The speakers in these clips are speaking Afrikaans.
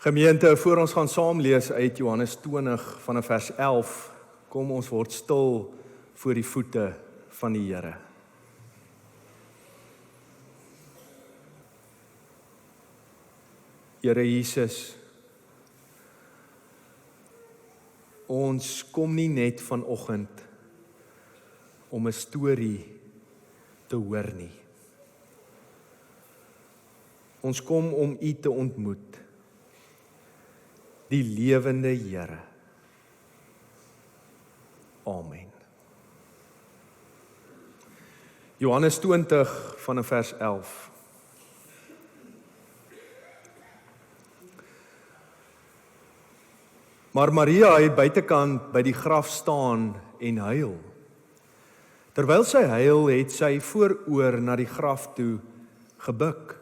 Gemeente, voor ons gaan saam lees uit Johannes 20 vanaf vers 11, kom ons word stil voor die voete van die Here. Here Jesus, ons kom nie net vanoggend om 'n storie te hoor nie. Ons kom om U te ontmoet, die lewende Here. Amen. Johannes 20 vanaf vers 11. Maar Maria het buitekant by die graf staan en huil. Terwyl sy huil, het sy vooroor na die graf toe gebuk.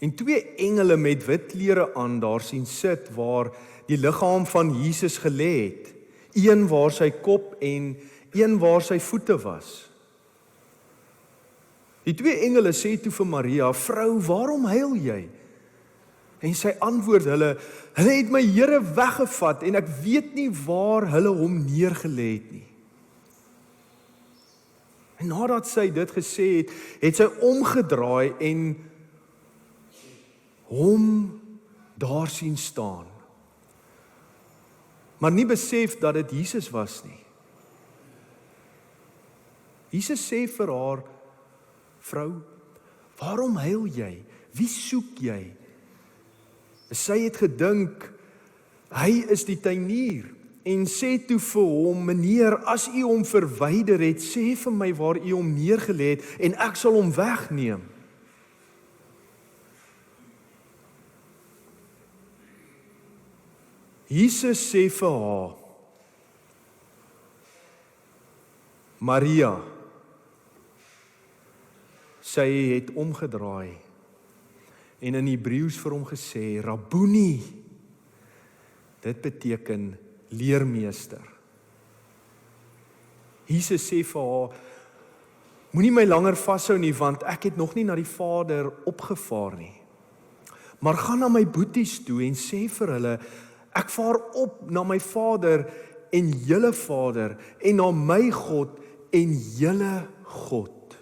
En 2 engele met wit klere aan daar sien sit waar die liggaam van Jesus gelê het, een waar sy kop en een waar sy voete was. Die 2 engele sê toe vir Maria, "Vrou, waarom huil jy?" En sy antwoord hulle, "Hulle het my Here weggevat en ek weet nie waar hulle hom neergelê het nie." En nadat sy dit gesê het, het sy omgedraai en hom daar sien staan. Maar nie besef dat dit Jesus was nie. Jesus sê vir haar, "Vrou, waarom huil jy? Wie soek jy?" Sy het gedink, hy is die tuinier, en sê toe vir hom, "Meneer, as u hom verwyder het, sê vir my waar u hom neergelê het, en ek sal hom wegneem." Jesus sê vir haar, "Maria." Sy het omgedraai en in Hebreëus vir hom gesê, "Rabboni." Dit beteken leermeester. Jesus sê vir haar, "Moenie my langer vashou nie, want ek het nog nie na die Vader opgevaar nie. Maar gaan na my boeties toe en sê vir hulle, ek vaar op na my Vader en julle Vader, en na my God en julle God."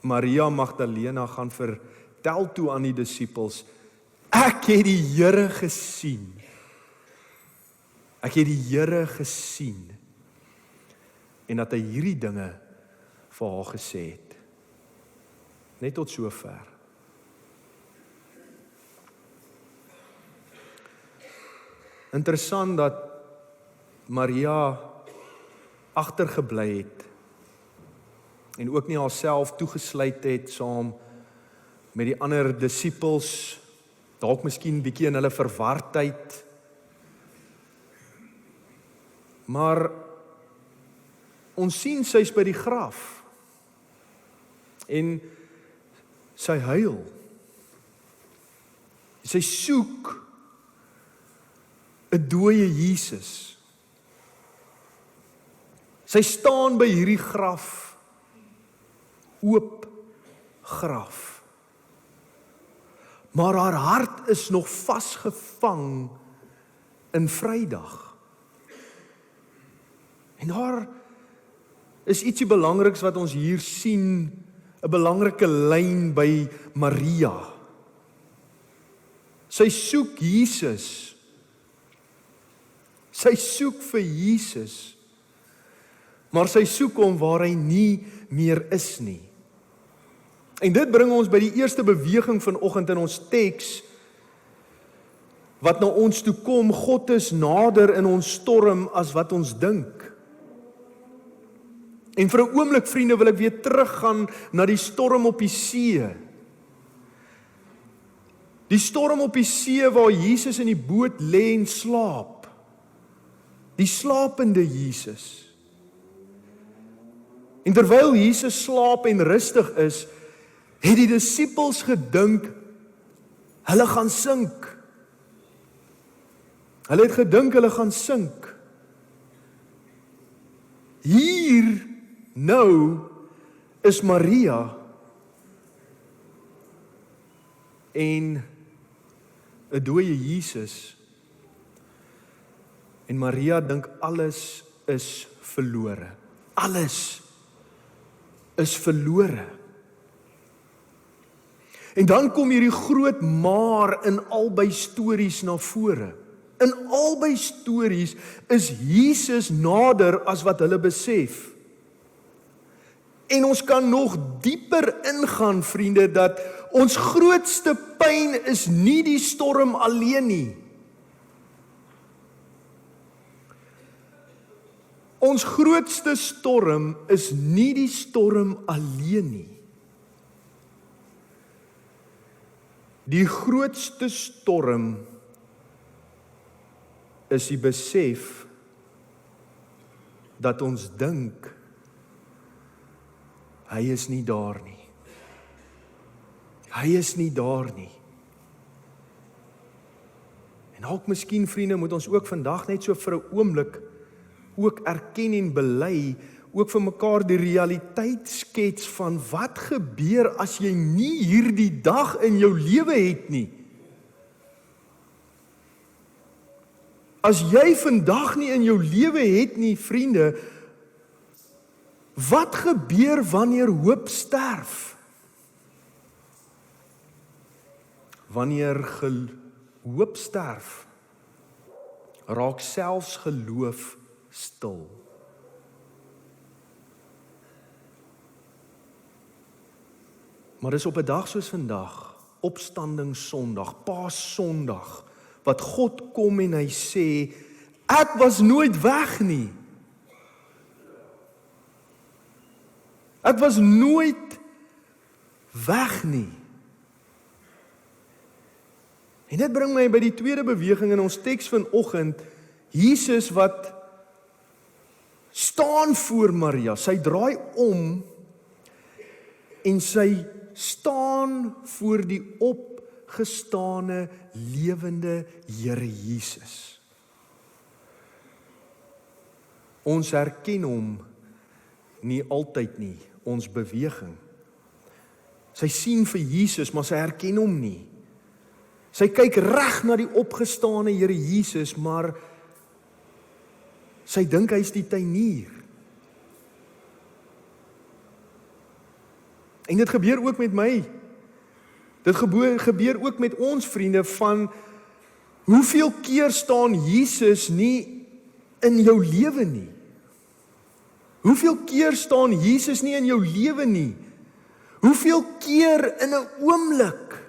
Maria Magdalena gaan vertel toe aan die disippels, "Ek het die Here gesien. Ek het die Here gesien." En dat hy hierdie dinge vir haar gesê het. Net tot sover. Interessant dat Maria agtergebly het en ook nie haarself toegesluit het saam met die ander disippels, dalk miskien bietjie in hulle verwardheid. Maar ons sien sy's by die graf en sy huil. Sy soek 'n dooie Jesus. Sy staan by hierdie graf, oop graf. Maar haar hart is nog vasgevang in Vrydag. En daar is ietsie belangriks wat ons hier sien, 'n belangrike lyn by Maria. Sy soek Jesus. Sy soek vir Jesus, maar sy soek hom waar hy nie meer is nie. En dit bring ons by die eerste beweging vanoggend in ons teks, wat na ons toe kom, God is nader in ons storm as wat ons dink. En vir 'n oomblik, vriende, wil ek weer teruggaan na die storm op die see. Die storm op die see waar Jesus in die boot lê en slaap. Die slapende Jesus. En terwyl Jesus slaap en rustig is, het die disippels gedink, hulle gaan sink. Hulle het gedink hulle gaan sink. Hier nou is Maria en 'n dooie Jesus. En Maria dink alles is verlore. Alles is verlore. En dan kom hierdie groot maar in albei stories na vore. In albei stories is Jesus nader as wat hulle besef. En ons kan nog dieper ingaan, vriende, dat ons grootste pyn is nie die storm alleen nie. Ons grootste storm is nie die storm alleen nie. Die grootste storm is die besef dat ons dink hy is nie daar nie. Hy is nie daar nie. En dalk miskien, vriende, moet ons ook vandag net so vir 'n oomblik ook erken en bely, ook vir mekaar die realiteit skets van wat gebeur as jy nie hierdie dag in jou lewe het nie. As jy vandag nie in jou lewe het nie, vriende, wat gebeur wanneer hoop sterf? Wanneer hoop sterf, raak selfs geloof stil. Maar dis op 'n dag soos vandag, Opstandingssondag, Paaszondag, wat God kom en hy sê, ek was nooit weg nie. Ek was nooit weg nie. En dit bring my by die tweede beweging in ons teks vanoggend, Jesus wat staan voor Maria, sy draai om en sy staan voor die opgestane lewende Here Jesus. Ons herken hom nie altyd nie, ons beweging. Sy sien vir Jesus, maar sy herken hom nie. Sy kyk reg na die opgestane Here Jesus, maar sy dink hy is die tuinier. En dit gebeur ook met my. Dit gebeur ook met ons, vriende, van hoeveel keer staan Jesus nie in jou lewe nie? Hoeveel keer staan Jesus nie in jou lewe nie? Hoeveel keer in 'n oomblik?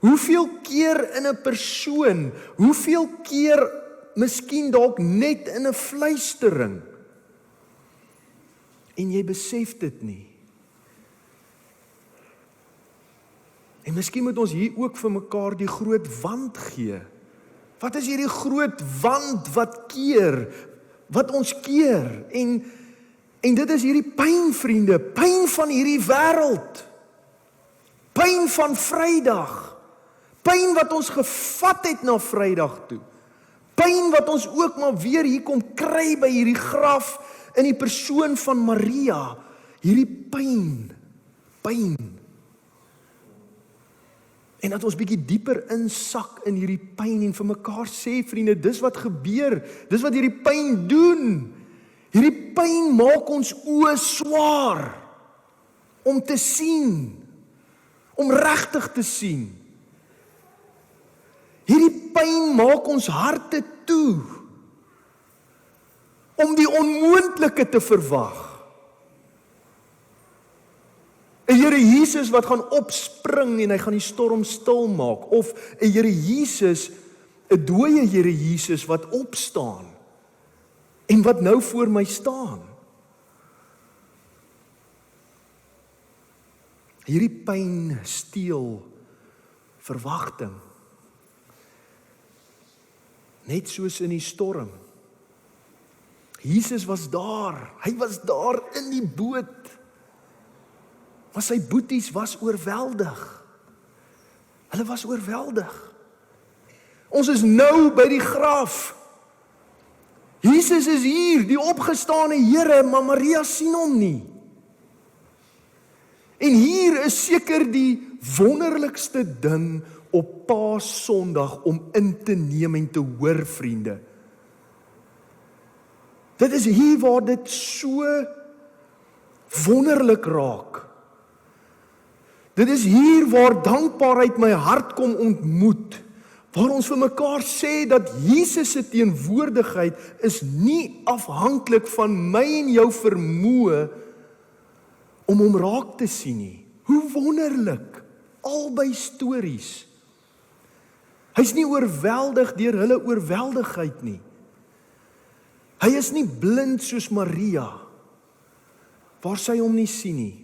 Hoeveel keer in 'n persoon? Hoeveel keer miskien dalk net in 'n fluistering? En jy besef dit nie. En miskien moet ons hier ook vir mekaar die groot wand gee. Wat is hierdie groot wand wat keer? Wat ons keer? En dit is hierdie pyn, vriende, pyn van hierdie wêreld. Pyn van Vrydag. Pyn wat ons gevat het na Vrydag toe. Pyn wat ons ook maar weer hier kom kry by hierdie graf in die persoon van Maria. Hierdie pyn. En dat ons bietjie dieper insak in hierdie pyn en vir mekaar sê, vriende, dis wat gebeur. Dis wat hierdie pyn doen. Hierdie pyn maak ons oë swaar om te sien, om regtig te sien. Hierdie pyn maak ons harte toe om die onmoontlike te verwag. 'n Here Jesus wat gaan opspring en hy gaan die storm stil maak, of 'n Here Jesus, 'n dooie Here Jesus wat opstaan en wat nou voor my staan. Hierdie pyn steel verwagting. Net soos in die storm. Jesus was daar. Hy was daar in die boot. Maar sy boeties was oorweldig. Hulle was oorweldig. Ons is nou by die graf. Jesus is hier, die opgestane Here, maar Maria sien hom nie. En hier is seker die wonderlikste ding op Paasondag om in te neem en te hoor, vriende. Dit is hier waar dit so wonderlik raak. Dit is hier waar dankbaarheid my hart kom ontmoet, waar ons vir mekaar sê dat Jesus se teenwoordigheid is nie afhanklik van my en jou vermoë om hom raak te sien nie. Hoe wonderlik, albei stories. Hy's nie oorweldig deur hulle oorweldigheid nie. Hy is nie blind soos Maria, waar sy hom nie sien nie.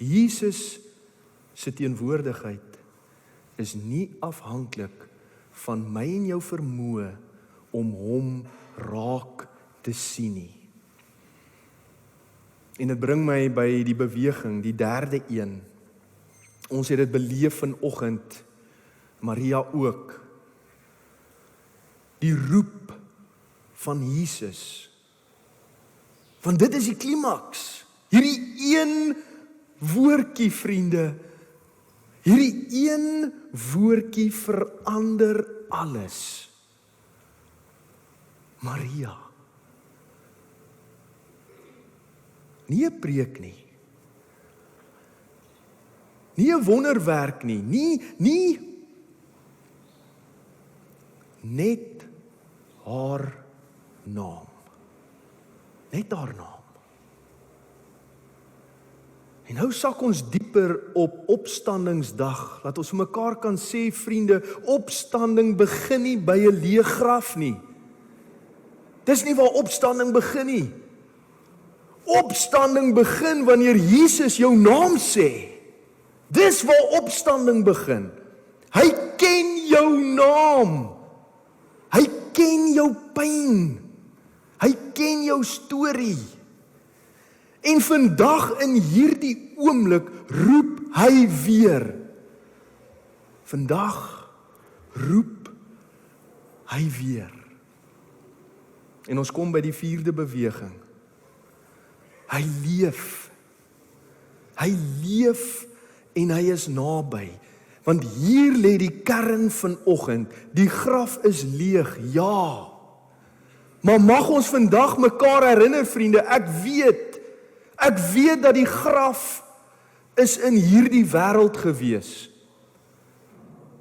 Jesus se teenwoordigheid is nie afhanklik van my en jou vermoë om hom raak te sien nie. En dit bring my by die beweging, die derde een. Ons het dit beleef vanoggend, Maria ook. Die roep van Jesus. Want dit is die klimaks. Hierdie een woordjie, vriende, hierdie een woordjie verander alles. Maria. Nie 'n preek nie. Nie 'n wonderwerk nie. Nie net haar naam. Net haar naam. En nou sak ons dieper op opstandingsdag, dat ons vir mekaar kan sê, vriende, opstanding begin nie by 'n leë graf nie. Dis nie waar opstanding begin nie. Opstanding begin wanneer Jesus jou naam sê. Dis waar opstanding begin. Hy ken jou naam. Hy ken jou pyn. Hy ken jou storie. En vandag in hierdie oomblik roep hy weer. Vandag roep hy weer. En ons kom by die vierde beweging. Hy leef. Hy leef en hy is naby. Want hier lê die kern vanoggend. Die graf is leeg, ja. Maar mag ons vandag mekaar herinner, vriende, ek weet dat die graf is in hierdie wêreld gewees.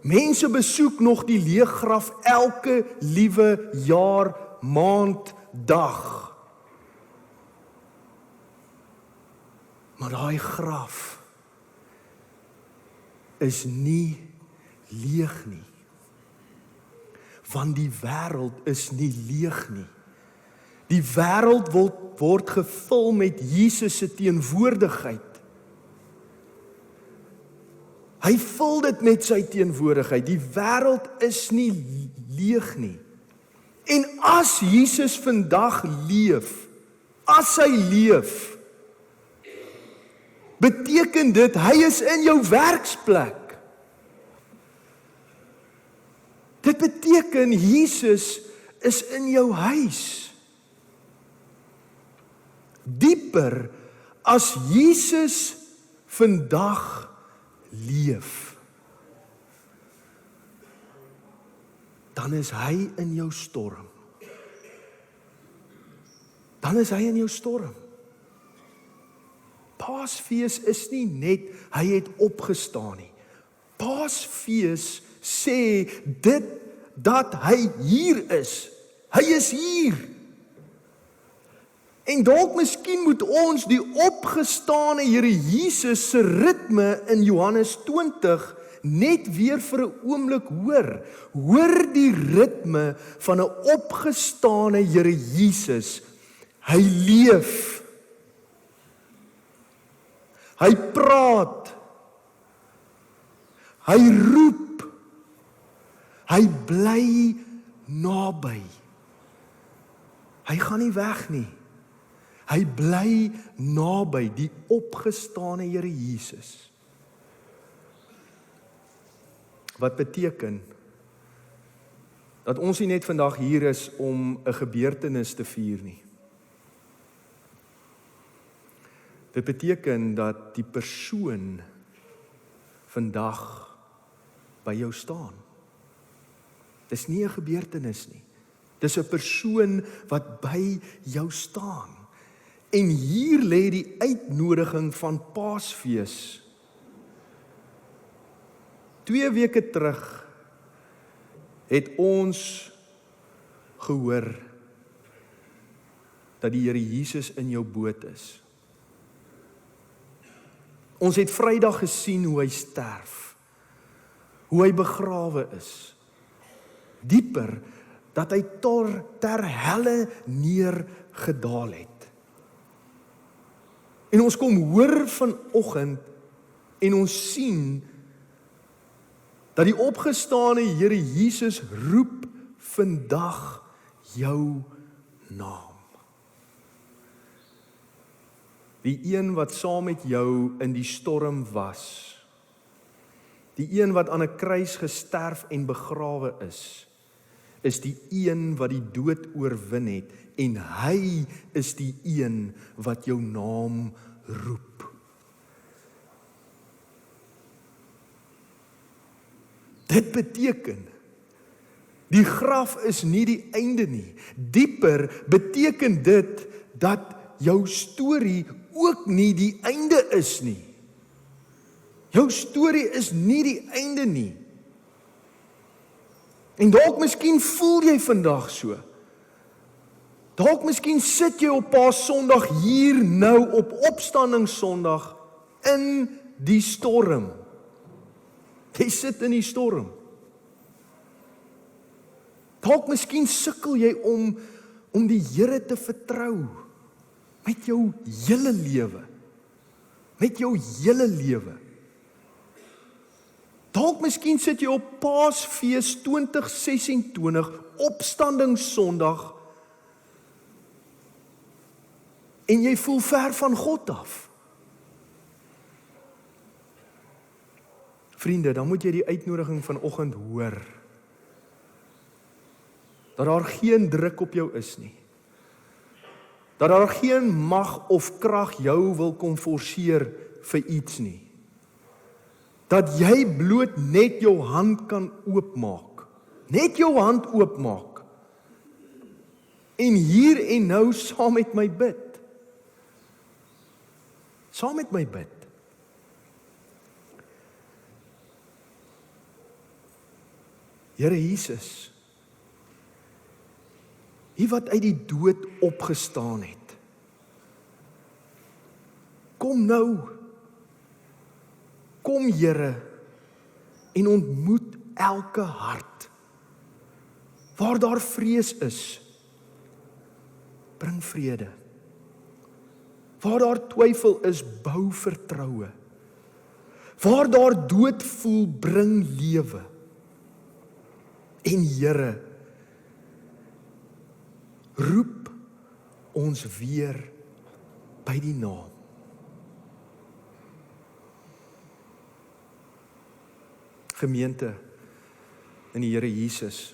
Mense besoek nog die leë graf elke liewe jaar, maand, dag. Maar daai graf is nie leeg nie. Want die wêreld is nie leeg nie. Die wêreld word gevul met Jesus se teenwoordigheid. Hy vul dit met sy teenwoordigheid. Die wêreld is nie leeg nie. En as Jesus vandag leef, as hy leef, beteken dit hy is in jou werksplek. Dit beteken Jesus is in jou huis. Dieper as Jesus vandag leef, dan is hy in jou storm. Dan is hy in jou storm. Paasfees is nie net hy het opgestaan nie. Paasfees sê dit dat hy hier is. Hy is hier. En dalk miskien moet ons die opgestane Here Jesus se ritme in Johannes 20 net weer vir 'n oomblik hoor. Hoor die ritme van 'n opgestane Here Jesus. Hy leef. Hy praat. Hy roep. Hy bly naby. Hy gaan nie weg nie. Hy bly naby die opgestane Here Jesus. Wat beteken dat ons nie net vandag hier is om 'n gebeurtenis te vier nie. Dit beteken dat die persoon vandag by jou staan. Dis nie 'n gebeurtenis nie. Dis 'n persoon wat by jou staan. En hier lê die uitnodiging van Paasfees. 2 weke terug het ons gehoor dat die Here Jesus in jou boot is. Ons het Vrydag gesien hoe hy sterf, hoe hy begrawe is. Dieper, dat hy ter helle neergedaal het. En ons kom hoor vanoggend en ons sien dat die opgestane Here Jesus roep vandag jou naam. Die een wat saam met jou in die storm was. Die een wat aan 'n kruis gesterf en begrawe is die een wat die dood oorwin het en hy is die een wat jou naam roep. Dit beteken, die graf is nie die einde nie. Dieper beteken dit dat jou storie ook nie die einde is nie. Jou storie is nie die einde nie. En dalk miskien voel jy vandag so. Dalk miskien sit jy op Paasondag hier nou op Opstandingssondag in die storm. Jy sit in die storm. Dalk miskien sukkel jy om die Here te vertrou met jou hele lewe. Met jou hele lewe. Dalk miskien sit jy op Paasfees 2026, Opstandingssondag, en jy voel ver van God af. Vriende, dan moet jy die uitnodiging vanoggend hoor. Dat daar geen druk op jou is nie. Dat daar geen mag of krag jou wil kom forceer vir iets nie. Dat jy bloot net jou hand kan oopmaak. Net jou hand oopmaak. En hier en nou saam met my bid. Saam met my bid. Here Jesus, U wat uit die dood opgestaan het. Kom nou. Kom Here en ontmoet elke hart. Waar daar vrees is, bring vrede. Waar daar twyfel is, bou vertroue. Waar daar dood voel, bring lewe. En Here, roep ons weer by die naam. Gemeente in die Here Jesus.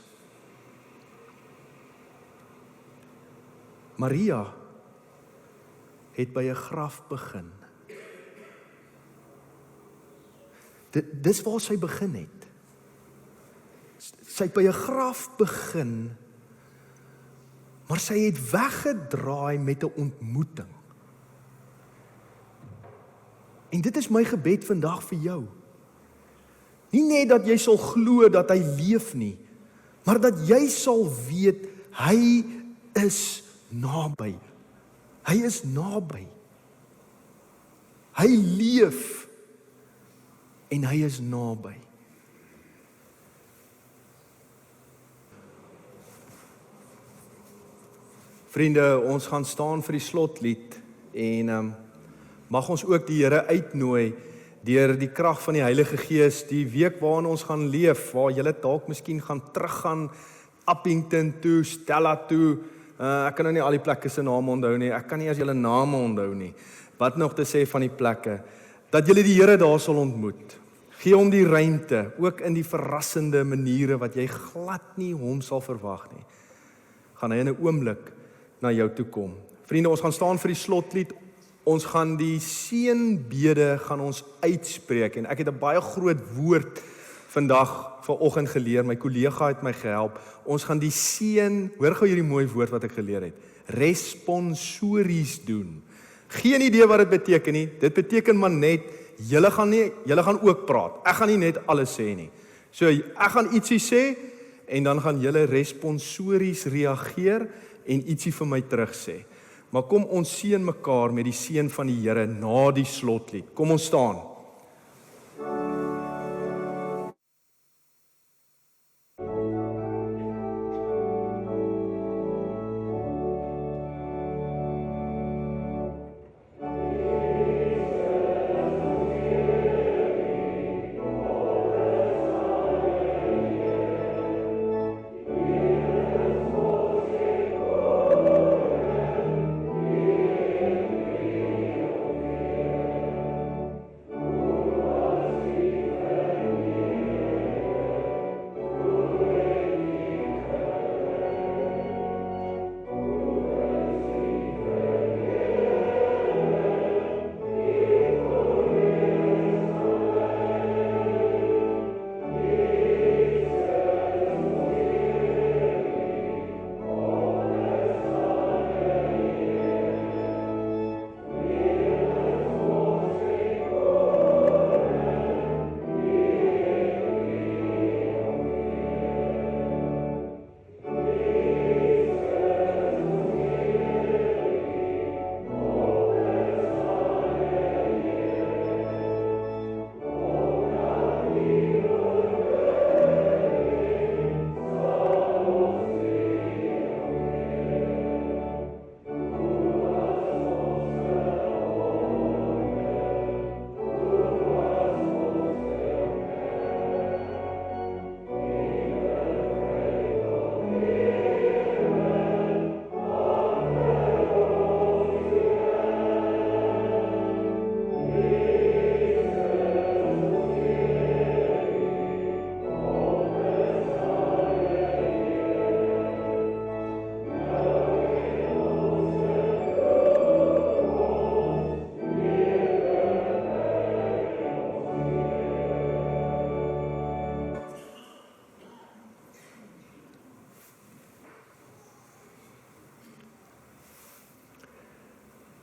Maria het by 'n graf begin. Dis waar sy begin het. Sy het by 'n graf begin, maar sy het weggedraai met 'n ontmoeting. En dit is my gebed vandag vir jou. Nie net dat jy sal glo dat hy leef nie, maar dat jy sal weet, hy is naby. Hy is naby. Hy leef en hy is naby. Vriende, ons gaan staan vir die slotlied en mag ons ook die Here uitnooi deur die krag van die Heilige Gees, die week waarin ons gaan leef, waar julle dalk miskien gaan teruggaan, Appington toe, Stella toe, ek kan nou nie al die plekke se name onthou nie, ek kan nie as julle name onthou nie, wat nog te sê van die plekke, dat julle die Here daar sal ontmoet, gee hom die ruimte, ook in die verrassende maniere, wat jy glad nie hom sal verwag nie, gaan hy in 'n oomblik na jou toe kom. Vriende, ons gaan staan vir die slotlied, Ons gaan die seënbede gaan ons uitspreek en ek het 'n baie groot woord vanoggend geleer. My kollega het my gehelp. Ons gaan die seën, hoor gou hierdie mooi woord wat ek geleer het, responsories doen. Geen idee wat dit beteken nie. Dit beteken maar net julle gaan ook praat. Ek gaan nie net alles sê nie. So ek gaan ietsie sê en dan gaan julle responsories reageer en ietsie vir my terug sê. Maar kom ons seën mekaar met die seën van die Here na die slotlied. Kom ons staan.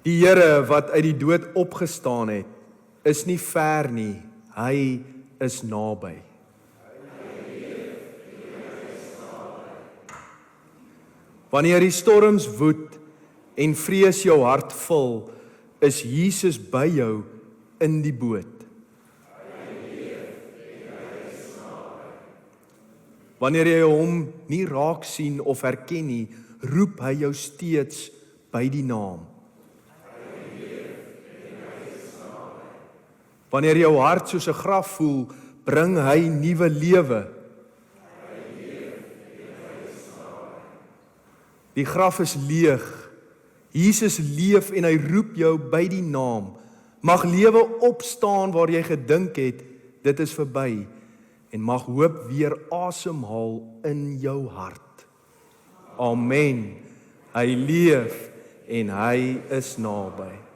Die Here wat uit die dood opgestaan het, is nie ver nie, hy is naby. Wanneer die storms woed en vrees jou hart vul, is Jesus by jou in die boot. Wanneer jy hom nie raak sien of herken nie, roep hy jou steeds by die naam. Wanneer jou hart soos 'n graf voel, bring hy nuwe lewe. Die graf is leeg. Jesus leef en hy roep jou by die naam. Mag lewe opstaan waar jy gedink het, dit is verby. En mag hoop weer asemhaal in jou hart. Amen. Hy leef en hy is naby.